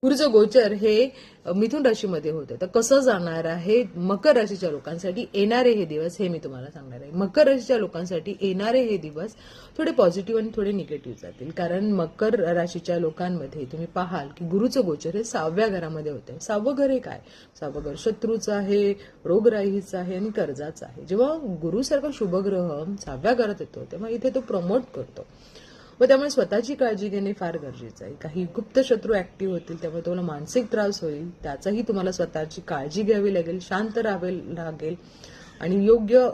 गुरुचं गोचर हे मिथुन राशीमध्ये होते, तर कसं जाणार आहे मकर राशीच्या लोकांसाठी येणारे हे दिवस हे मी तुम्हाला सांगणार आहे. मकर राशीच्या लोकांसाठी येणारे हे दिवस थोडे पॉझिटिव्ह आणि थोडे निगेटिव्ह जातील. कारण मकर राशीच्या लोकांमध्ये तुम्ही पाहाल की गुरुचं गोचर हे 6व्या घरामध्ये होते. 6वं घर हे काय? 6वं घर शत्रूचं आहे, रोगराईचं आहे आणि कर्जाचं आहे. जेव्हा गुरुसारखा शुभग्रह 6व्या घरात येतो तेव्हा इथे तो प्रमोट करतो व त्यामुळे स्वतःची काळजी घेणे फार गरजेचं आहे. काही गुप्त शत्रू ऍक्टिव्ह होतील, त्यामुळे तुम्हाला मानसिक त्रास होईल. त्याचाही तुम्हाला स्वतःची काळजी घ्यावी लागेल, शांत राहावे लागेल आणि योग्य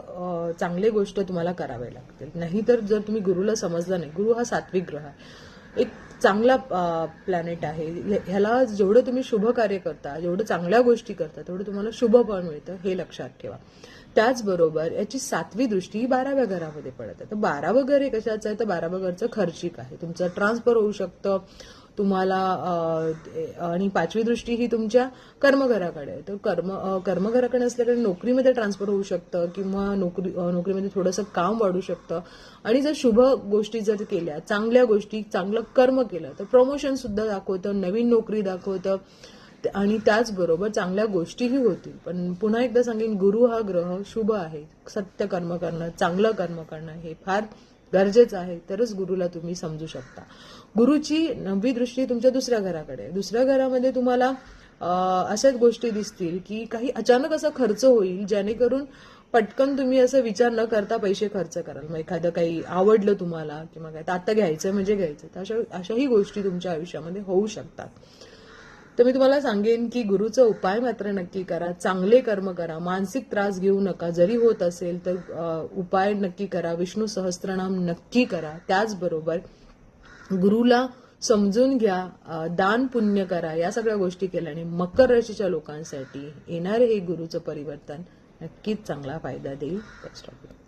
चांगले गोष्ट तुम्हाला करावे लागतील. नाहीतर जर तुम्ही गुरुला समजलं नाही, गुरु हा सात्विक ग्रह आहे, एक चांगला प्लॅनेट आहे. ह्याला जेवढं तुम्ही शुभ कार्य करता, जेवढं चांगल्या गोष्टी करता, तेवढं तुम्हाला शुभ फळ मिळतं, हे लक्षात ठेवा. त्याचबरोबर याची 7वी दृष्टी 12व्या घरामध्ये पडत आहे. तर 12वं घर हे कशाचं आहे? तर 12वं घरचं खर्चिक आहे, तुमचं ट्रान्सफर होऊ शकतं तुम्हाला. आणि 5वी दृष्टी ही तुमच्या कर्मघराकडे आहे. तर कर्मघराकडे असल्याकडे नोकरीमध्ये ट्रान्सफर होऊ शकतं किंवा नोकरीमध्ये थोडंसं काम वाढू शकतं. आणि जर शुभ गोष्टी जर केल्या, चांगल्या गोष्टी, चांगलं कर्म केलं तर प्रमोशन सुद्धा दाखवतं, नवीन नोकरी दाखवतं आणि त्याचबरोबर चांगल्या गोष्टीही होतील. पण पुन्हा एकदा सांगेन, गुरु हा ग्रह शुभ आहे. सत्य कर्म करणं, चांगलं कर्म करणं हे फार गरजेचं आहे, तरच गुरुला तुम्ही समजू शकता. गुरुची 9वी दृष्टी तुमच्या दुसऱ्या घराकडे आहे. दुसऱ्या घरामध्ये तुम्हाला अशाच गोष्टी दिसतील की काही अचानक असा खर्च होईल, जेणेकरून पटकन तुम्ही असं विचार न करता पैसे खर्च कराल. मग एखादं काही आवडलं तुम्हाला किंवा काय तर आता घ्यायचं म्हणजे घ्यायचं, तर अशाही गोष्टी तुमच्या आयुष्यामध्ये होऊ शकतात. तर मी तुम्हाला सांगेन की गुरुचा उपाय मात्र नक्की करा, चांगले कर्म करा, मानसिक त्रास घेऊ नका. जरी होत असेल तर उपाय नक्की करा, विष्णू सहस्त्रनाम नक्की करा. त्याचबरोबर गुरुला समजून घ्या, दान पुण्य करा. या सगळ्या गोष्टी केल्याने मकर राशीच्या लोकांसाठी येणारे हे गुरुचं परिवर्तन नक्कीच चांगला फायदा देईल. Best of luck.